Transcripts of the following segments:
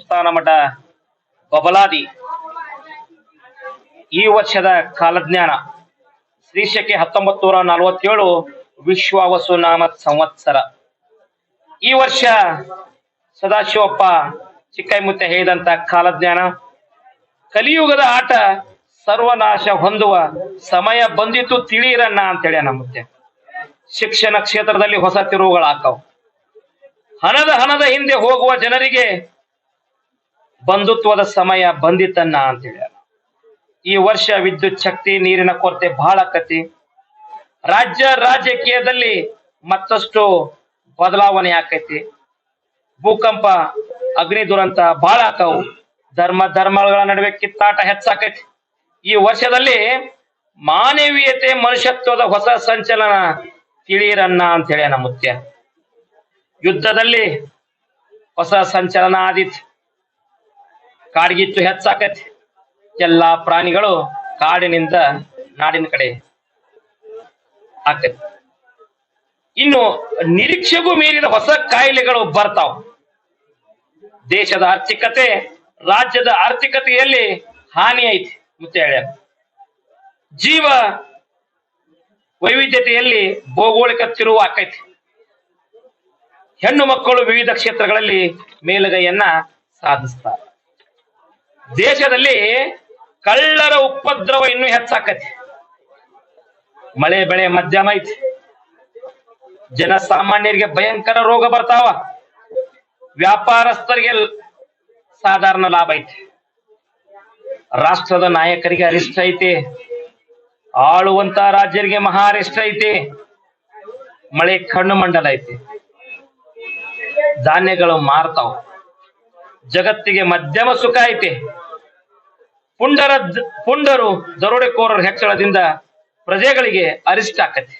ಸ್ಥಾನ ಮಠ ಬಬಲಾದಿ ಈ ವರ್ಷದ ಕಾಲಜ್ಞಾನ ಶ್ರೀಶಕೆ 1947 ವಿಶ್ವಾವಸು ನಾಮ ಸಂವತ್ಸರ. ಈ ವರ್ಷ ಸದಾಶಿವಪ್ಪ ಚಿಕ್ಕೈಮುತ್ತೆ ಹೇಳಿದಂತ ಕಾಲಜ್ಞಾನ ಕಲಿಯುಗದ ಆಟ ಸರ್ವನಾಶ ಹೊಂದುವ ಸಮಯ ಬಂದಿತ್ತು ತಿಳಿಯಿರಣ್ಣ ಅಂತೇಳಿ ನಮ್ಮತ್ತೆ. ಶಿಕ್ಷಣ ಕ್ಷೇತ್ರದಲ್ಲಿ ಹೊಸ ತಿರುವುಗಳಾಕವು. ಹಣದ ಹಿಂದೆ ಹೋಗುವ ಜನರಿಗೆ ಬಂಧುತ್ವದ ಸಮಯ ಬಂದಿತ್ತನ್ನ ಅಂತೇಳಿ. ಈ ವರ್ಷ ವಿದ್ಯುತ್ ಶಕ್ತಿ ನೀರಿನ ಕೊರತೆ ಬಹಳ ಆಕತಿ. ರಾಜಕೀಯದಲ್ಲಿ ಮತ್ತಷ್ಟು ಬದಲಾವಣೆ ಆಕೈತಿ. ಭೂಕಂಪ ಅಗ್ನಿ ದುರಂತ ಬಹಳ ಆಕವು. ಧರ್ಮಗಳ ನಡುವೆ ಕಿತ್ತಾಟ ಹೆಚ್ಚಾಕೈತಿ. ಈ ವರ್ಷದಲ್ಲಿ ಮಾನವೀಯತೆ ಮನುಷ್ಯತ್ವದ ಹೊಸ ಸಂಚಲನ ತಿಳಿಯಿರನ್ನ ಅಂತ ಹೇಳಿ ನಮ್ಮ ಮುತ್ಯ. ಯುದ್ಧದಲ್ಲಿ ಹೊಸ ಸಂಚಲನ ಆದಿತ್ತು. ಕಾಡ್ಗಿಚ್ಚು ಹೆಚ್ಚಾಕೈತಿ. ಎಲ್ಲಾ ಪ್ರಾಣಿಗಳು ಕಾಡಿನಿಂದ ನಾಡಿನ ಕಡೆ ಆಕೈತಿ. ಇನ್ನು ನಿರೀಕ್ಷೆಗೂ ಮೀರಿದ ಹೊಸ ಕಾಯಿಲೆಗಳು ಬರ್ತಾವ. ದೇಶದ ಆರ್ಥಿಕತೆ ರಾಜ್ಯದ ಆರ್ಥಿಕತೆಯಲ್ಲಿ ಹಾನಿ ಐತಿ ಮುತ್ತೆ ಹೇಳ. ಜೀವ ವೈವಿಧ್ಯತೆಯಲ್ಲಿ ಭೌಗೋಳಿಕ ತಿರುವು ಆಕೈತಿ. ಹೆಣ್ಣು ಮಕ್ಕಳು ವಿವಿಧ ಕ್ಷೇತ್ರಗಳಲ್ಲಿ ಮೇಲುಗೈಯನ್ನ ಸಾಧಿಸ್ತಾರೆ. ದೇಶದಲ್ಲಿ ಕಳ್ಳರ ಉಪದ್ರವ ಇನ್ನೂ ಹೆಚ್ಚಾಕತಿ. ಮಳೆ ಬೆಳೆ ಮಧ್ಯಮ ಐತಿ. ಜನಸಾಮಾನ್ಯರಿಗೆ ಭಯಂಕರ ರೋಗ ಬರ್ತಾವ. ವ್ಯಾಪಾರಸ್ಥರಿಗೆ ಸಾಧಾರಣ ಲಾಭ ಐತಿ. ರಾಷ್ಟ್ರದ ನಾಯಕರಿಗೆ ಅರಿಷ್ಟ ಐತಿ. ಆಳುವಂತ ರಾಜ್ಯರಿಗೆ ಮಹಾ ಅರಿಷ್ಟ ಐತಿ. ಮಳೆ ಕಣ್ಣು ಮಂಡಲ ಐತಿ. ಧಾನ್ಯಗಳು ಮಾರ್ತಾವ. ಜಗತ್ತಿಗೆ ಮಧ್ಯಮ ಸುಖ ಐತಿ. ಪುಂಡರು ದರೋಡೆಕೋರರ ಹೆಚ್ಚಳದಿಂದ ಪ್ರಜೆಗಳಿಗೆ ಅರಿಷ್ಟ ಆಕತಿ.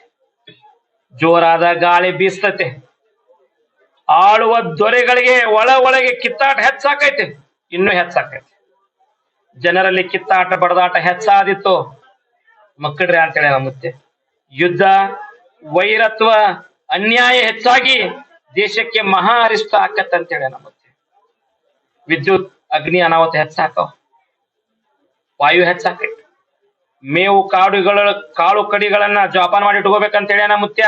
ಜೋರಾದ ಗಾಳಿ ಬೀಸ್ತತೆ. ಆಳುವ ದೊರೆಗಳಿಗೆ ಒಳಗೆ ಕಿತ್ತಾಟ ಹೆಚ್ಚಾಕೈತಿ. ಇನ್ನೂ ಹೆಚ್ಚಾಕೈತಿ. ಜನರಲ್ಲಿ ಕಿತ್ತಾಟ ಬಡದಾಟ ಹೆಚ್ಚಾದಿತ್ತು. ಮಕ್ಕಳ್ರಿ ಅಂತೇಳಿ ನಮ್ಮತ್ತೆ. ಯುದ್ಧ ವೈರತ್ವ ಅನ್ಯಾಯ ಹೆಚ್ಚಾಗಿ ದೇಶಕ್ಕೆ ಮಹಾ ಅರಿಷ್ಟ ಆಕತ್ ಅಂತೇಳಿ ನಮ್ಮತ್ತೆ. ವಿದ್ಯುತ್ ಅಗ್ನಿ ಅನಾಹುತ ಹೆಚ್ಚಾಕವ. ವಾಯು ಹೆಚ್ಚಾಕೈತಿ. ಮೇವು ಕಾಳು ಕಡಿಗಳನ್ನ ಜೋಪಾನ ಮಾಡಿ ಇಟ್ಕೋಬೇಕಂತೇಳಿ ನಮ್ಮತ್ಯ.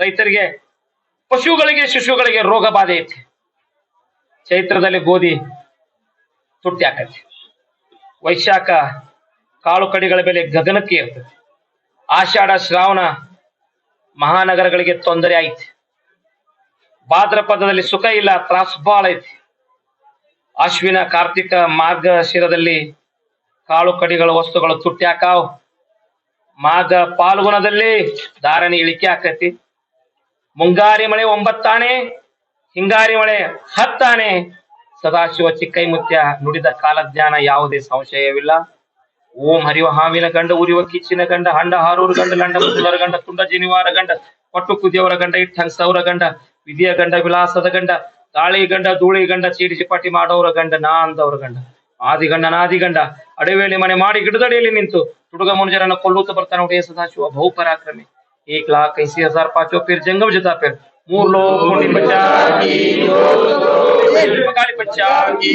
ರೈತರಿಗೆ ಪಶುಗಳಿಗೆ ಶಿಶುಗಳಿಗೆ ರೋಗ ಬಾಧೆ ಐತಿ. ಚೈತ್ರದಲ್ಲಿ ಗೋಧಿ ತುಟ್ಟಿ ಆಕೈತಿ. ವೈಶಾಖ ಕಾಳು ಕಡಿಗಳ ಬೆಲೆ ಗಗನಕ್ಕೆ ಇರ್ತೈತಿ. ಆಷಾಢ ಶ್ರಾವಣ ಮಹಾನಗರಗಳಿಗೆ ತೊಂದರೆ ಐತಿ. ಭಾದ್ರಪದದಲ್ಲಿ ಸುಖ ಇಲ್ಲ, ತ್ರಾಸು ಬಾಳ ಐತಿ. ಅಶ್ವಿನ ಕಾರ್ತಿಕ ಮಾರ್ಗಶಿರದಲ್ಲಿ ಕಾಳು ಕಡಿಗಳ ವಸ್ತುಗಳು ತುಟ್ಟಿ ಹಾಕಾವ್. ಮಾಘ ಪಾಲ್ಗುಣದಲ್ಲಿ ಧಾರಣೆ ಇಳಿಕೆ ಆಕತಿ. ಮುಂಗಾರಿ ಮಳೆ 9 ಆನೆ, ಹಿಂಗಾರಿ ಮಳೆ 10 ಆನೆ. ಸದಾಶಿವ ಚಿಕ್ಕೈಮುತ್ಯ ನುಡಿದ ಕಾಲಜ್ಞಾನ ಯಾವುದೇ ಸಂಶಯವಿಲ್ಲ. ಓಂ ಹರಿವ ಹಾವಿನ ಗಂಡ, ಉರಿಯುವ ಕಿಚ್ಚಿನ ಗಂಡ, ಹಂಡ ಹಾರೂರು ಗಂಡ, ಲಂಡ ಮುಸುಲರ ಗಂಡ, ತುಂಡ ಜಿನಿವಾರ ಗಂಡ, ಪಟ್ಟು ಕುದಿಯವರ ಗಂಡ, ಇಟ್ಟಂಸವರ ಗಂಡ, ವಿಧಿಯ ಗಂಡ, ವಿಲಾಸದ ಗಂಡ, ತಾಳಿ ಗಂಡ, ಧೂಳಿ ಗಂಡ, ಚೀಡಿ ಚಿಪಾಟಿ ಮಾಡೋರ ಗಂಡ, ನಾ ಅಂದವರ ಗಂಡ, ಆದಿಗಂಡ ನಾದಿಗಂಡ, ಅಡವೆಯಲ್ಲಿ ಮನೆ ಮಾಡಿ ಗಿಡದಡಿಯಲ್ಲಿ ನಿಂತು ತುಡುಗ ಮನುಜರನ್ನ ಕೊಲ್ಲುತ್ತ ಬರ್ತಾನೆ ಒಡೆಯ ಸದಾಶಿವ ಬಹು ಪರಾಕ್ರಮಿ. 1,80,5,000 फिर जंगम जता फिर 3 लोग मोटी बच्चा काली बच्चा की